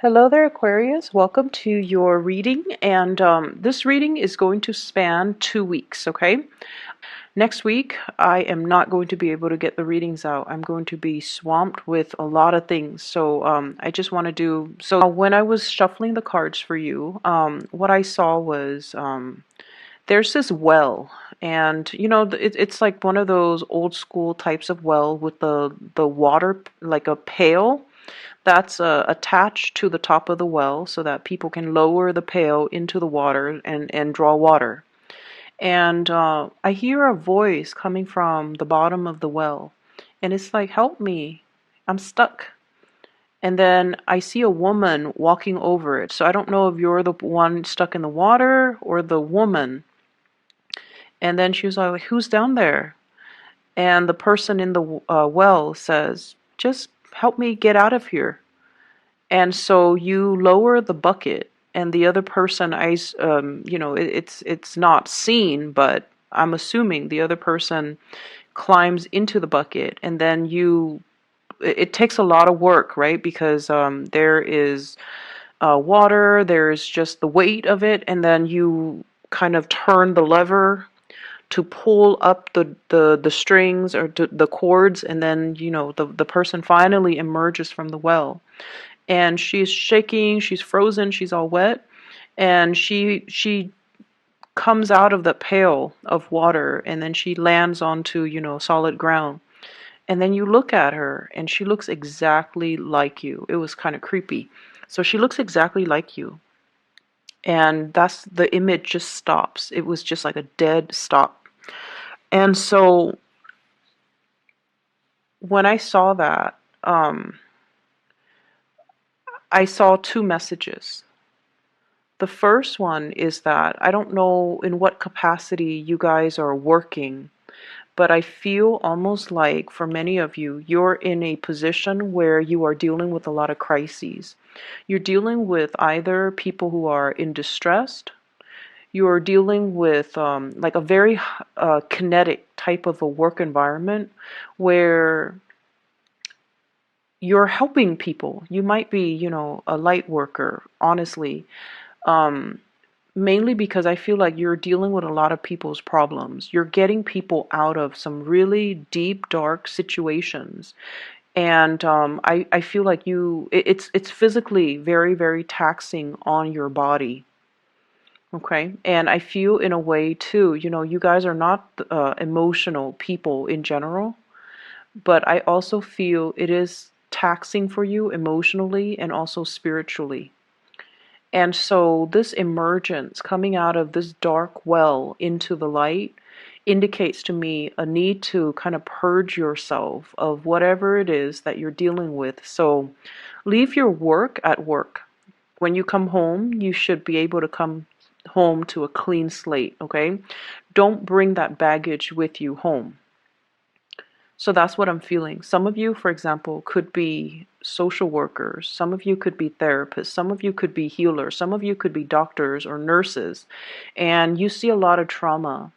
Hello there, Aquarius. Welcome to your reading, and this reading is going to span 2 weeks, okay? Next week, I am not going to be able to get the readings out. I'm going to be swamped with a lot of things, so I just want to do... So when I was shuffling the cards for you, what I saw was there's this well, and it's like one of those old school types of well with the water, like a pail that's attached to the top of the well so that people can lower the pail into the water and draw water. And I hear a voice coming from the bottom of the well, and it's like, help me, I'm stuck. And then I see a woman walking over it. So I don't know if you're the one stuck in the water or the woman. And then she was like, who's down there? And the person in the well says, just help me get out of here. And so you lower the bucket, and the other person, it's not seen, but I'm assuming the other person climbs into the bucket, and then it takes a lot of work, right? Because there is water, there's just the weight of it, and then you kind of turn the lever to pull up the strings or the cords, and then the person finally emerges from the well. And she's shaking, she's frozen, she's all wet, and she comes out of the pail of water, and then she lands onto solid ground. And then you look at her, and she looks exactly like you. It was kind of creepy. So she looks exactly like you, and that's the image just stops. It was just like a dead stop. And so when I saw that, I saw two messages. The first one is that I don't know in what capacity you guys are working, but I feel almost like for many of you, you're in a position where you are dealing with a lot of crises. You're dealing with either people who are in distress, you're dealing with like a very kinetic type of a work environment where you're helping people. You might be, a light worker, honestly. Um, Mainly because I feel like you're dealing with a lot of people's problems. You're getting people out of some really deep, dark situations. And I feel like it's physically very, very taxing on your body. Okay. And I feel in a way too, you guys are not emotional people in general, but I also feel it is taxing for you emotionally and also spiritually. And so this emergence coming out of this dark well into the light indicates to me a need to kind of purge yourself of whatever it is that you're dealing with. So leave your work at work. When you come home, you should be able to come home to a clean slate, okay? Don't bring that baggage with you home. So that's what I'm feeling. Some of you, for example, could be social workers. Some of you could be therapists. Some of you could be healers. Some of you could be doctors or nurses. And you see a lot of trauma.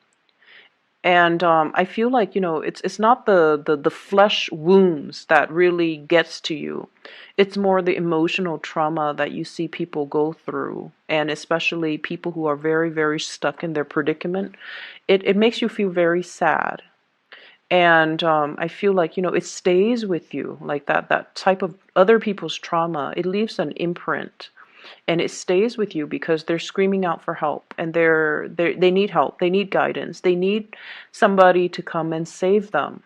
And I feel like, it's not the flesh wounds that really gets to you. It's more the emotional trauma that you see people go through. And especially people who are very, very stuck in their predicament. It makes you feel very sad. And I feel like, it stays with you, like that type of other people's trauma. It leaves an imprint, and it stays with you because they're screaming out for help, and they need help, they need guidance, they need somebody to come and save them.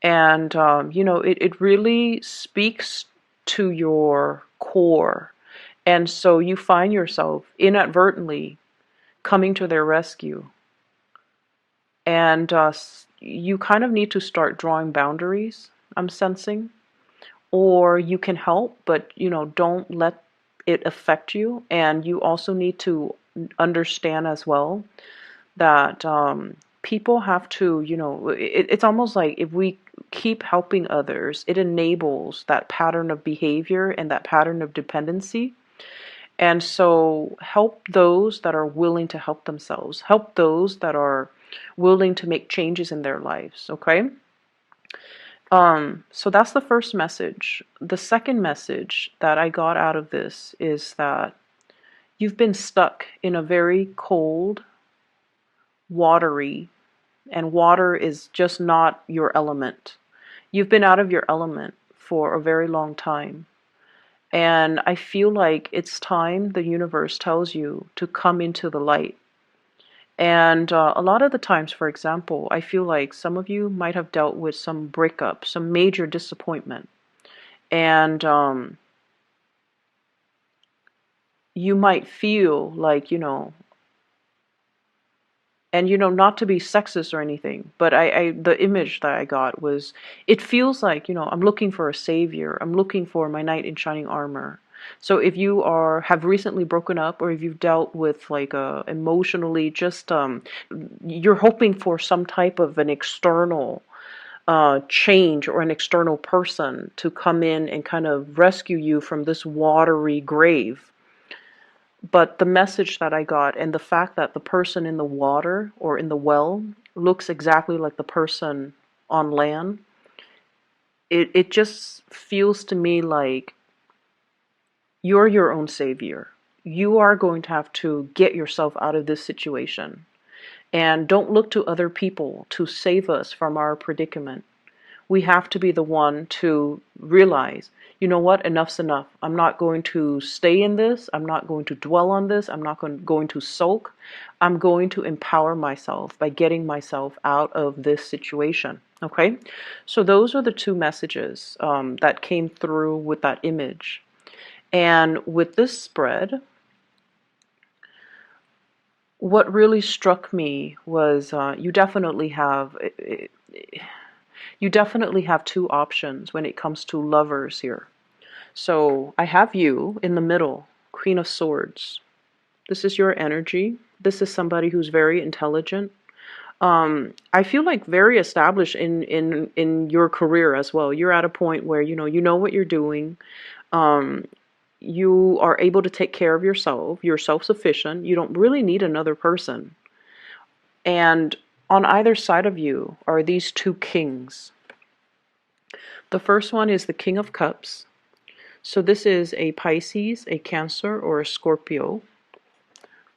And it really speaks to your core, and so you find yourself inadvertently coming to their rescue. And you kind of need to start drawing boundaries, I'm sensing. Or you can help, but don't let it affect you. And you also need to understand as well that people have to, it's almost like if we keep helping others, it enables that pattern of behavior and that pattern of dependency. And so help those that are willing to help themselves. Help those that are willing to make changes in their lives, okay? So that's the first message. The second message that I got out of this is that you've been stuck in a very cold, watery, and water is just not your element. You've been out of your element for a very long time. And I feel like it's time the universe tells you to come into the light. And a lot of the times, for example, I feel like some of you might have dealt with some breakup, some major disappointment. And you might feel like, and not to be sexist or anything, but the image that I got was, it feels like, I'm looking for a savior. I'm looking for my knight in shining armor. So if you have recently broken up, or if you've dealt with like emotionally, just you're hoping for some type of an external change or an external person to come in and kind of rescue you from this watery grave. But the message that I got, and the fact that the person in the water or in the well looks exactly like the person on land, it just feels to me like you're your own savior. You are going to have to get yourself out of this situation. And don't look to other people to save us from our predicament. We have to be the one to realize, you know what, enough's enough. I'm not going to stay in this. I'm not going to dwell on this. I'm not going to sulk. I'm going to empower myself by getting myself out of this situation. Okay? So those are the two messages that came through with that image. And with this spread, what really struck me was you definitely have two options when it comes to lovers here. So I have you in the middle, Queen of Swords. This is your energy. This is somebody who's very intelligent. I feel like very established in your career as well. You're at a point where you know what you're doing. Um, you are able to take care of yourself. You're self-sufficient. You don't really need another person. And on either side of you are these two kings. The first one is the King of Cups. So this is a Pisces, a Cancer, or a Scorpio.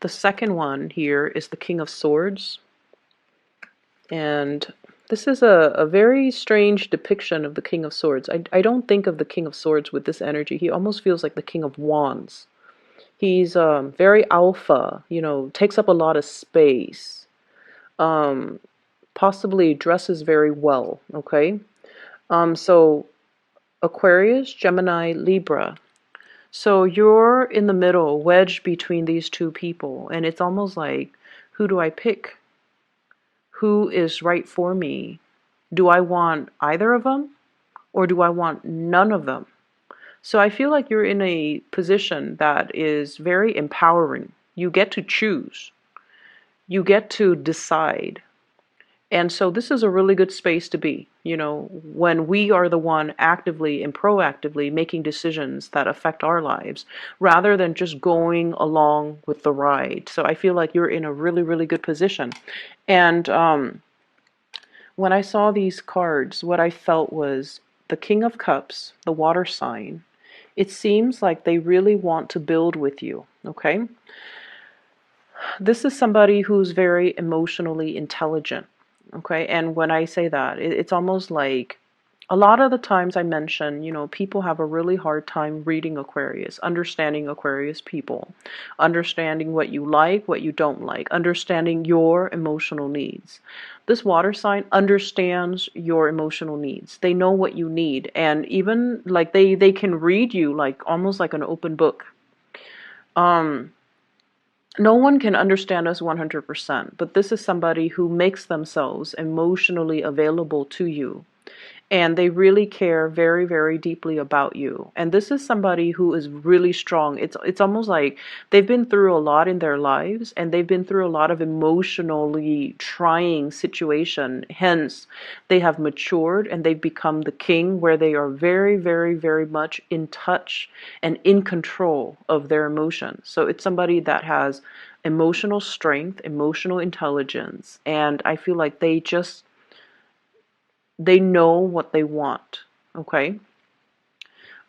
The second one here is the King of Swords. And this is a very strange depiction of the King of Swords. I don't think of the King of Swords with this energy. He almost feels like the King of Wands. He's very alpha, takes up a lot of space. Possibly dresses very well, okay? So Aquarius, Gemini, Libra. So you're in the middle, wedged between these two people, and it's almost like, who do I pick? Who is right for me? Do I want either of them, or do I want none of them? So I feel like you're in a position that is very empowering. You get to choose. You get to decide. And so this is a really good space to be, when we are the one actively and proactively making decisions that affect our lives, rather than just going along with the ride. So I feel like you're in a really, really good position. And when I saw these cards, what I felt was the King of Cups, the water sign. It seems like they really want to build with you, okay? This is somebody who's very emotionally intelligent. Okay, and when I say that, it's almost like a lot of the times I mention, people have a really hard time reading Aquarius, understanding Aquarius people, understanding what you like, what you don't like, understanding your emotional needs. This water sign understands your emotional needs. They know what you need, and even like they can read you like almost like an open book. No one can understand us 100%, but this is somebody who makes themselves emotionally available to you. And they really care very, very deeply about you. And this is somebody who is really strong. It's almost like they've been through a lot in their lives, and they've been through a lot of emotionally trying situation. Hence, they have matured and they've become the king, where they are very, very, very much in touch and in control of their emotions. So it's somebody that has emotional strength, emotional intelligence, and I feel like they just They know what they want, okay?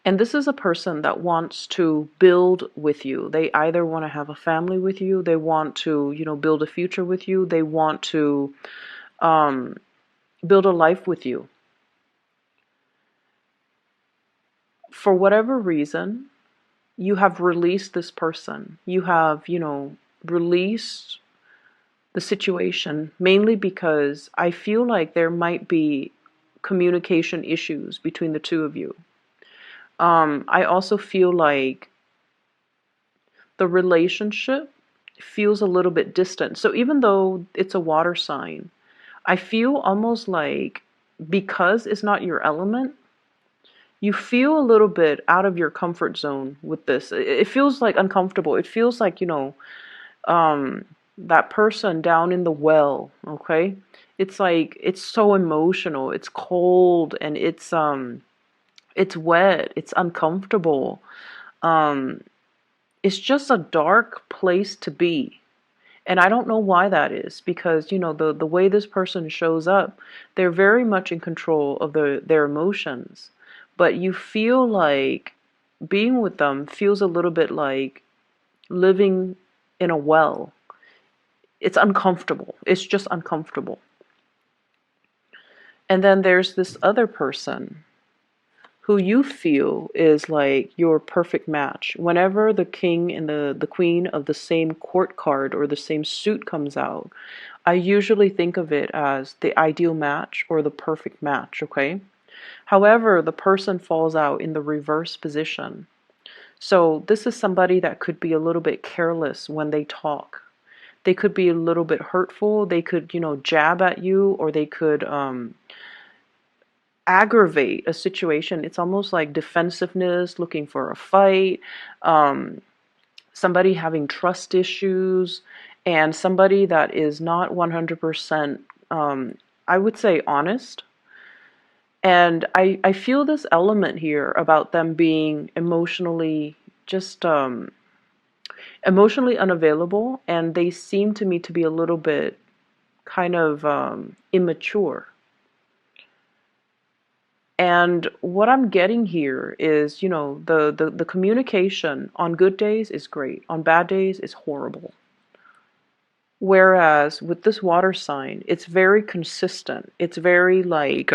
And this is a person that wants to build with you. They either want to have a family with you, they want to, build a future with you, they want to um, build a life with you. For whatever reason, you have released this person. You have, released the situation mainly because I feel like there might be communication issues between the two of you. I also feel like the relationship feels a little bit distant. So even though it's a water sign, I feel almost like because it's not your element, you feel a little bit out of your comfort zone with this. It feels like uncomfortable. It feels like, um, that person down in the well, okay? It's like it's so emotional. It's cold and it's wet. It's uncomfortable. Um, it's just a dark place to be. And I don't know why that is because the way this person shows up, they're very much in control of their emotions. But you feel like being with them feels a little bit like living in a well. It's uncomfortable. It's just uncomfortable. And then there's this other person who you feel is like your perfect match. Whenever the king and the queen of the same court card or the same suit comes out, I usually think of it as the ideal match or the perfect match, okay? However, the person falls out in the reverse position. So this is somebody that could be a little bit careless when they talk. They could be a little bit hurtful. They could, jab at you, or they could aggravate a situation. It's almost like defensiveness, looking for a fight, um, somebody having trust issues, and somebody that is not 100%, I would say, honest. And I feel this element here about them being just emotionally unavailable, and they seem to me to be a little bit kind of immature. And what I'm getting here is, the communication on good days is great, on bad days is horrible. Whereas with this water sign, it's very consistent. It's very like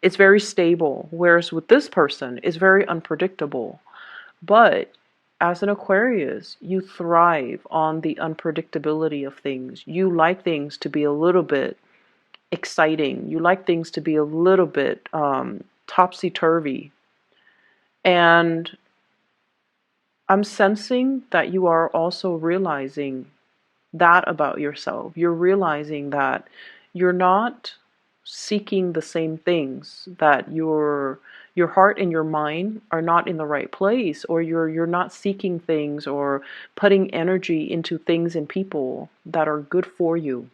it's very stable. Whereas with this person, it's very unpredictable. But as an Aquarius, you thrive on the unpredictability of things. You like things to be a little bit exciting. You like things to be a little bit topsy-turvy. And I'm sensing that you are also realizing that about yourself. You're realizing that you're not seeking the same things, that your heart and your mind are not in the right place, or you're not seeking things or putting energy into things and people that are good for you.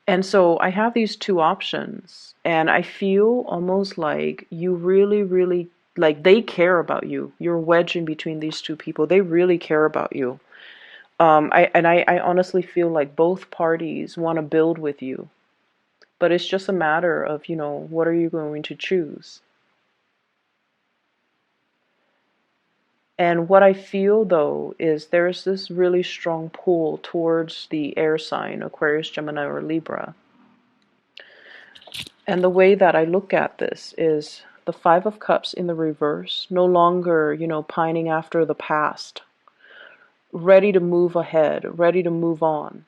And so I have these two options, and I feel almost like you really, really, like they care about you. You're wedged in between these two people. They really care about you. I honestly feel like both parties want to build with you, but it's just a matter of, what are you going to choose? And what I feel though is there's this really strong pull towards the air sign, Aquarius, Gemini, or Libra. And the way that I look at this is the Five of Cups in the reverse, no longer, pining after the past, ready to move ahead, ready to move on.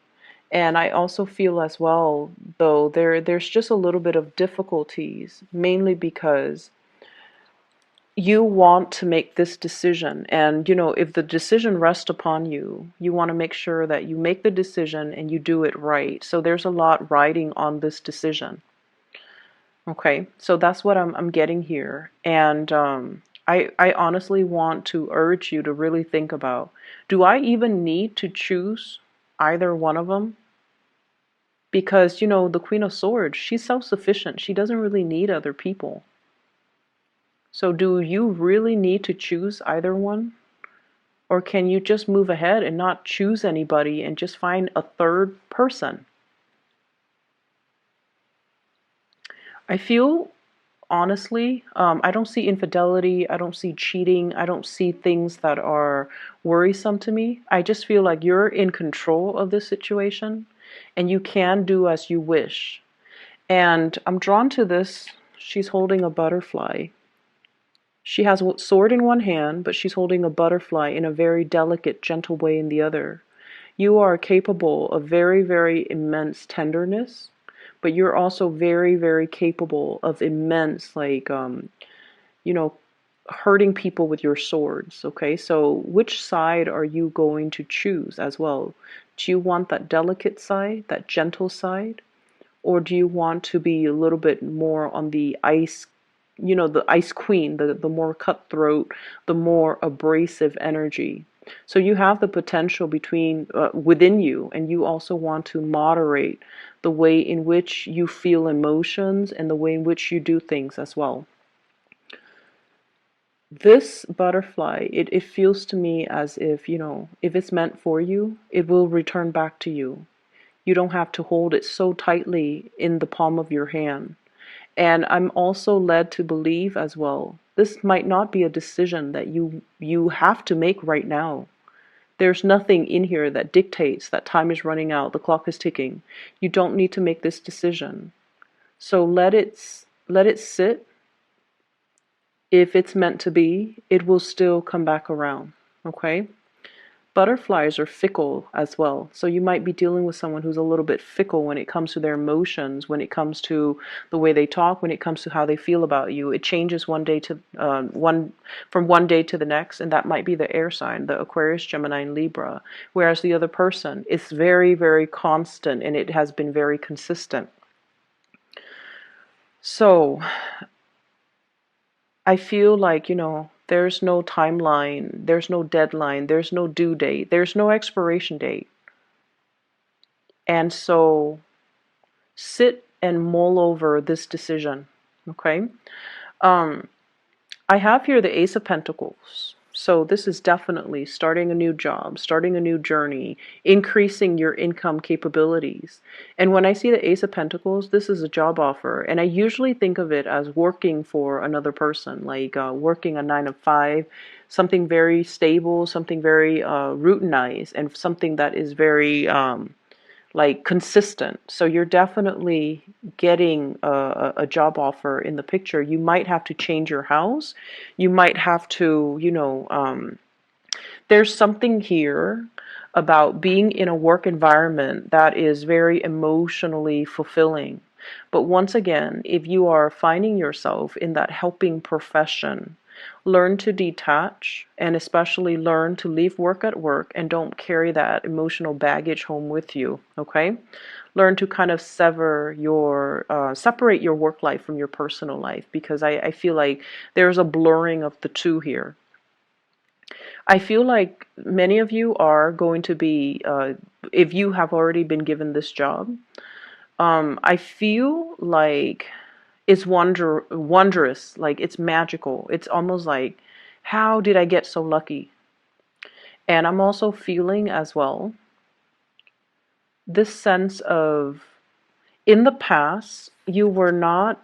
And I also feel as well, though, there's just a little bit of difficulties, mainly because you want to make this decision. And, if the decision rests upon you, you want to make sure that you make the decision and you do it right. So there's a lot riding on this decision. Okay, so that's what I'm getting here. And I honestly want to urge you to really think about, do I even need to choose either one of them? Because, the Queen of Swords, she's self-sufficient. She doesn't really need other people. So do you really need to choose either one? Or can you just move ahead and not choose anybody and just find a third person? I feel, honestly, I don't see infidelity, I don't see cheating, I don't see things that are worrisome to me. I just feel like you're in control of this situation and you can do as you wish. And I'm drawn to this. She's holding a butterfly. She has a sword in one hand, but she's holding a butterfly in a very delicate, gentle way in the other. You are capable of very, very immense tenderness, but you're also very, very capable of immense, like, you know, hurting people with your swords. Okay, so which side are you going to choose as well? Do you want that delicate side, that gentle side? Or do you want to be a little bit more on the ice, the ice queen, the more cutthroat, the more abrasive energy? So you have the potential between within you, and you also want to moderate the way in which you feel emotions and the way in which you do things as well. This butterfly, it feels to me as if, if it's meant for you, it will return back to you. You don't have to hold it so tightly in the palm of your hand. And I'm also led to believe as well, this might not be a decision that you have to make right now. There's nothing in here that dictates that time is running out, the clock is ticking. You don't need to make this decision. So let it sit. If it's meant to be, it will still come back around. Okay? Butterflies are fickle as well. So you might be dealing with someone who's a little bit fickle when it comes to their emotions, when it comes to the way they talk, when it comes to how they feel about you. It changes one day to one from one day to the next, and that might be the air sign, the Aquarius, Gemini, and Libra. Whereas the other person is very, very constant, and it has been very consistent. So I feel like, there's no timeline, there's no deadline, there's no due date, there's no expiration date. And so sit and mull over this decision. Okay. Um, I have here the Ace of Pentacles. So this is definitely starting a new job, starting a new journey, increasing your income capabilities. And when I see the Ace of Pentacles, this is a job offer. And I usually think of it as working for another person, like working a 9 to 5, something very stable, something very routinized, and something that is very like consistent. So you're definitely getting a job offer in the picture. You might have to change your house. You might have to, there's something here about being in a work environment that is very emotionally fulfilling. But once again, if you are finding yourself in that helping profession, learn to detach and especially learn to leave work at work and don't carry that emotional baggage home with you, okay? Learn to kind of separate your work life from your personal life, because I feel like there's a blurring of the two here. I feel like many of you are going to be, if you have already been given this job, I feel like it's wondrous, like it's magical. It's almost like, how did I get so lucky? And I'm also feeling as well this sense of, in the past, you were not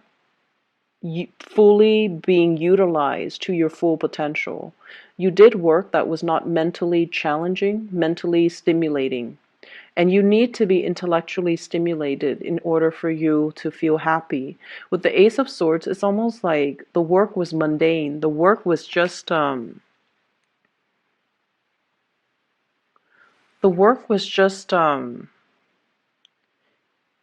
fully being utilized to your full potential. You did work that was not mentally challenging, mentally stimulating. And you need to be intellectually stimulated in order for you to feel happy. With the Ace of Swords, it's almost like the work was mundane. The work was just the work was just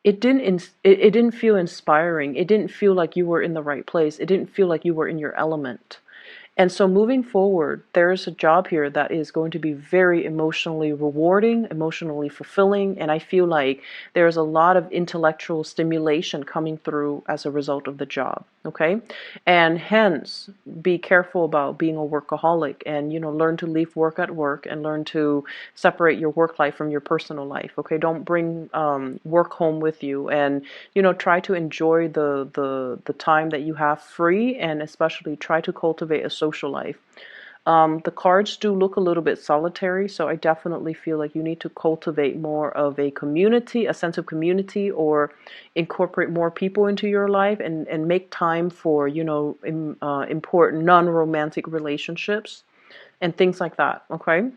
it didn't feel inspiring. It didn't feel like you were in the right place. It didn't feel like you were in your element. And so moving forward, there's a job here that is going to be very emotionally rewarding, emotionally fulfilling, and I feel like there's a lot of intellectual stimulation coming through as a result of the job, okay? And hence, be careful about being a workaholic and, learn to leave work at work and learn to separate your work life from your personal life, okay? Don't bring work home with you, and, try to enjoy the time that you have free, and especially try to cultivate a social life. The cards do look a little bit solitary, so I definitely feel like you need to cultivate more of a community, a sense of community, or incorporate more people into your life and make time for, important non-romantic relationships and things like that, okay?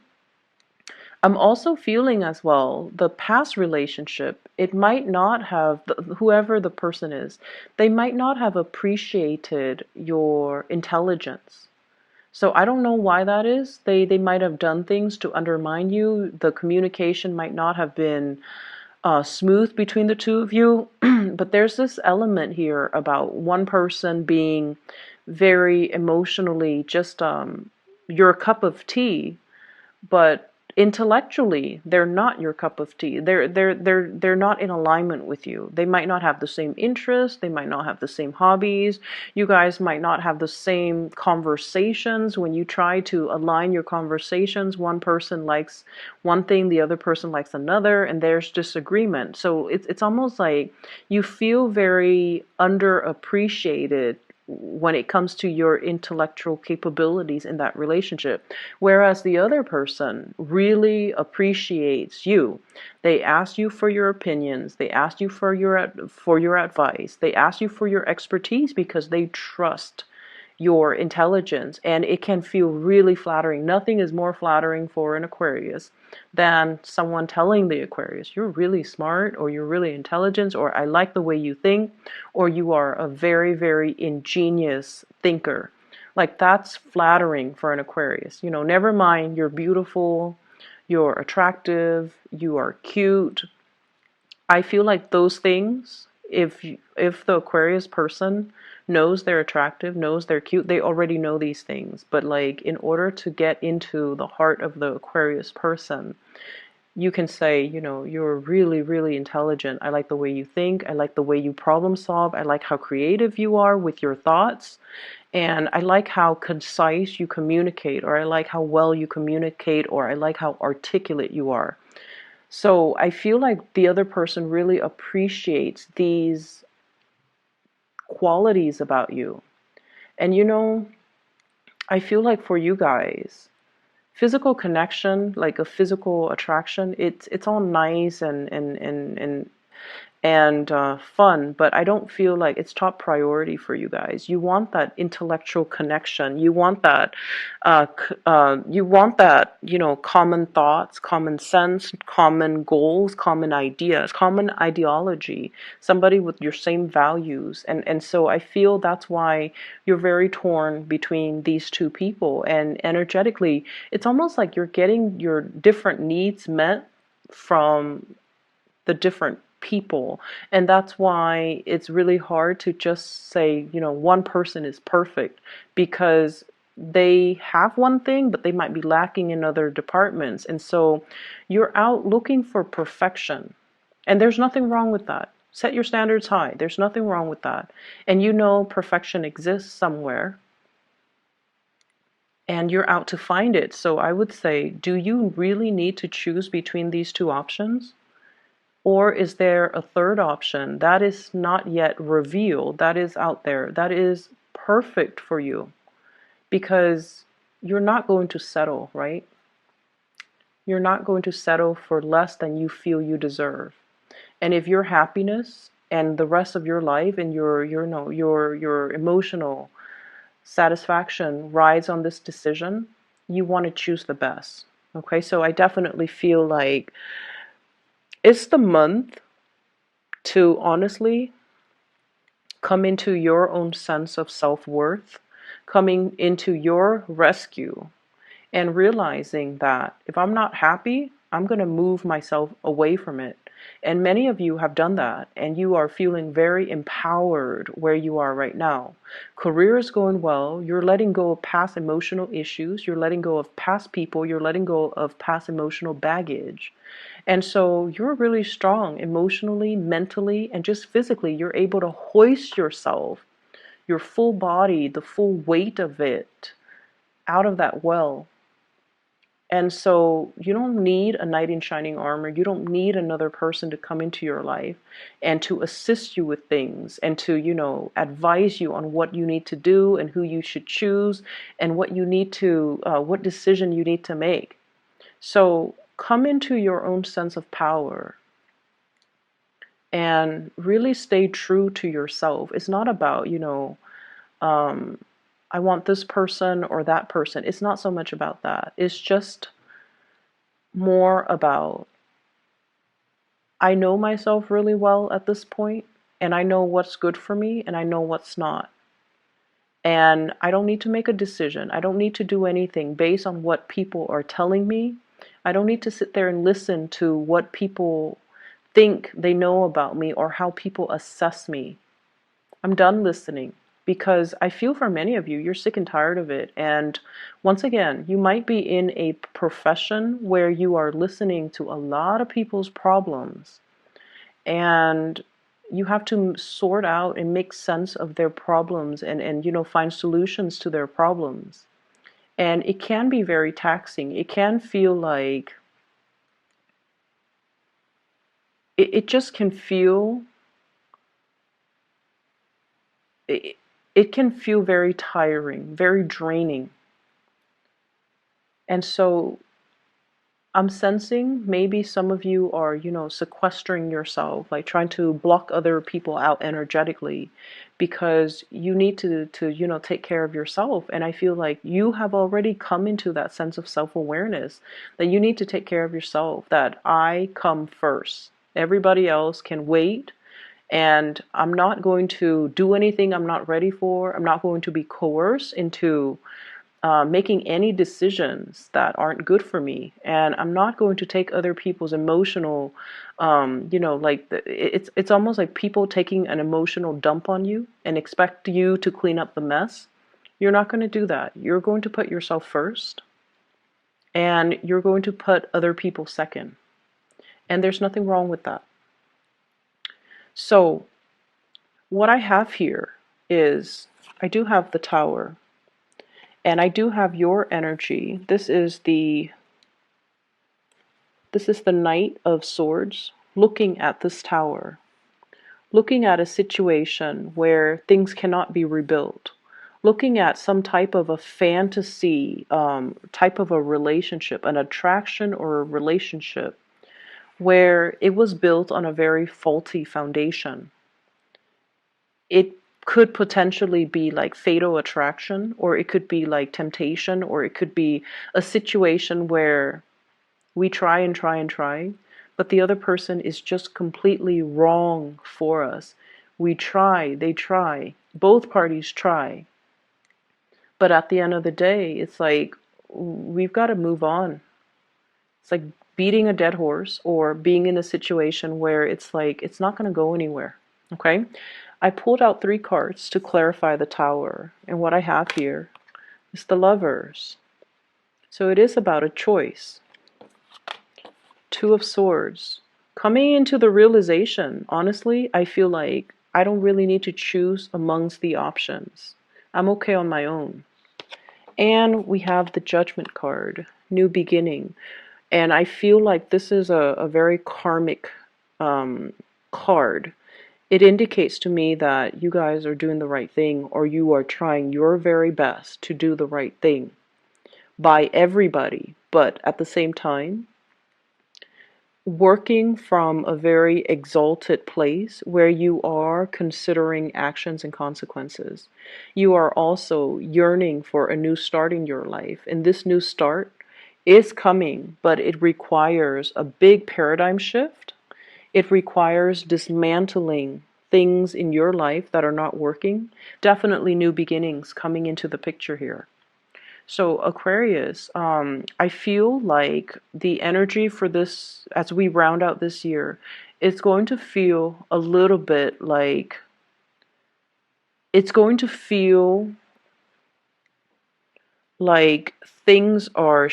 I'm also feeling as well the past relationship, it might not have, whoever the person is, they might not have appreciated your intelligence. So I don't know why that is. They might have done things to undermine you. The communication might not have been smooth between the two of you. But there's this element here about one person being very emotionally just your cup of tea, but intellectually they're not your cup of tea. They're not in alignment with you. They might not have the same interests, they might not have the same hobbies. You guys might not have the same conversations. When you try to align your conversations, one person likes one thing, the other person likes another, and there's disagreement. So it's almost like you feel very underappreciated when it comes to your intellectual capabilities in that relationship. Whereas the other person really appreciates you. They ask you for your opinions, they ask you for your advice, they ask you for your expertise because they trust your intelligence, and it can feel really flattering. Nothing is more flattering for an Aquarius than someone telling the Aquarius, you're really smart, or you're really intelligent, or I like the way you think, or you are a very, very ingenious thinker. Like, that's flattering for an Aquarius. Never mind you're beautiful, you're attractive, you are cute. I feel like those things, if the Aquarius person knows they're attractive, knows they're cute, they already know these things. But like, in order to get into the heart of the Aquarius person, you can say, you're really, really intelligent. I like the way you think. I like the way you problem solve. I like how creative you are with your thoughts. And I like how concise you communicate, or I like how well you communicate, or I like how articulate you are. So I feel like the other person really appreciates these qualities about you. And I feel like for you guys, physical connection, like a physical attraction, it's all nice and fun, but I don't feel like it's top priority for you guys. You want that intellectual connection. You want that common thoughts, common sense, common goals, common ideas, common ideology, somebody with your same values. And so I feel that's why you're very torn between these two people. And energetically, it's almost like you're getting your different needs met from the different people. And that's why it's really hard to just say, one person is perfect, because they have one thing, but they might be lacking in other departments. And so you're out looking for perfection. And there's nothing wrong with that. Set your standards high. There's nothing wrong with that. And perfection exists somewhere, and you're out to find it. So I would say, do you really need to choose between these two options? Or is there a third option that is not yet revealed, that is out there, that is perfect for you? Because you're not going to settle, right? You're not going to settle for less than you feel you deserve. And if your happiness and the rest of your life and your emotional satisfaction rides on this decision, you want to choose the best. Okay, so I definitely feel like it's the month to honestly come into your own sense of self-worth, coming into your rescue, and realizing that if I'm not happy, I'm going to move myself away from it. And many of you have done that, and you are feeling very empowered where you are right now. Career is going well. You're letting go of past emotional issues. You're letting go of past people. You're letting go of past emotional baggage. And so you're really strong emotionally, mentally, and just physically. You're able to hoist yourself, your full body, the full weight of it, out of that well. And so you don't need a knight in shining armor. You don't need another person to come into your life and to assist you with things and to, advise you on what you need to do and who you should choose and what decision you need to make. So come into your own sense of power and really stay true to yourself. It's not about, um, I want this person or that person. It's not so much about that. It's just more about, I know myself really well at this point, and I know what's good for me, and I know what's not. And I don't need to make a decision. I don't need to do anything based on what people are telling me. I don't need to sit there and listen to what people think they know about me or how people assess me. I'm done listening because I feel for many of you, you're sick and tired of it. And once again, you might be in a profession where you are listening to a lot of people's problems, and you have to sort out and make sense of their problems and find solutions to their problems. And it can be very taxing. It can feel like it just can feel it, it can feel very tiring, very draining. And so I'm sensing maybe some of you are, sequestering yourself, like trying to block other people out energetically because you need to take care of yourself. And I feel like you have already come into that sense of self-awareness that you need to take care of yourself, that I come first. Everybody else can wait. And I'm not going to do anything I'm not ready for. I'm not going to be coerced into making any decisions that aren't good for me, and I'm not going to take other people's emotional, it's almost like people taking an emotional dump on you and expect you to clean up the mess. You're not going to do that. You're going to put yourself first, and you're going to put other people second, and there's nothing wrong with that. So what I have here is I do have the Tower. And I do have your energy. This is the Knight of Swords looking at this tower, looking at a situation where things cannot be rebuilt, looking at some type of a fantasy, type of a relationship, an attraction or a relationship where it was built on a very faulty foundation. It could potentially be like fatal attraction, or it could be like temptation, or it could be a situation where we try and try and try, but the other person is just completely wrong for us. We try, they try, both parties try. But at the end of the day, it's like we've got to move on. It's like beating a dead horse or being in a situation where it's like it's not going to go anywhere. Okay? I pulled out 3 cards to clarify the Tower, and what I have here is the Lovers. So it is about a choice. 2 of Swords. Coming into the realization, honestly, I feel like I don't really need to choose amongst the options. I'm okay on my own. And we have the Judgment card, New Beginning. And I feel like this is a very karmic card. It indicates to me that you guys are doing the right thing, or you are trying your very best to do the right thing by everybody, but at the same time, working from a very exalted place where you are considering actions and consequences. You are also yearning for a new start in your life, and this new start is coming, but it requires a big paradigm shift. It requires dismantling things in your life that are not working. Definitely new beginnings coming into the picture here. So Aquarius, I feel like the energy for this, as we round out this year, it's going to feel a little bit like, it's going to feel like things are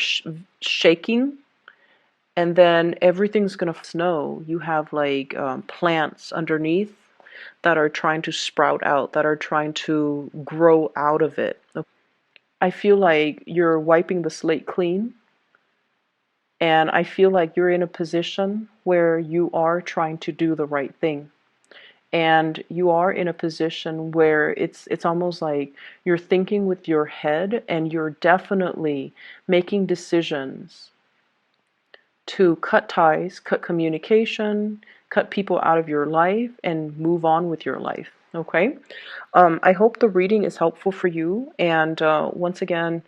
shaking, and then everything's going to snow. You have like plants underneath that are trying to sprout out, that are trying to grow out of it. I feel like you're wiping the slate clean, And I feel like you're in a position where you are trying to do the right thing. And you are in a position where it's almost like you're thinking with your head, and you're definitely making decisions to cut ties, cut communication, cut people out of your life, and move on with your life. Okay? I hope the reading is helpful for you. And once again,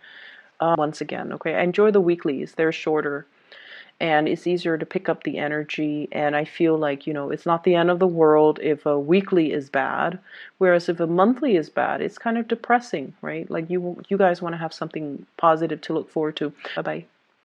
okay, I enjoy the weeklies. They're shorter and it's easier to pick up the energy. And I feel like, it's not the end of the world if a weekly is bad. Whereas if a monthly is bad, it's kind of depressing, right? Like you guys want to have something positive to look forward to. Bye bye.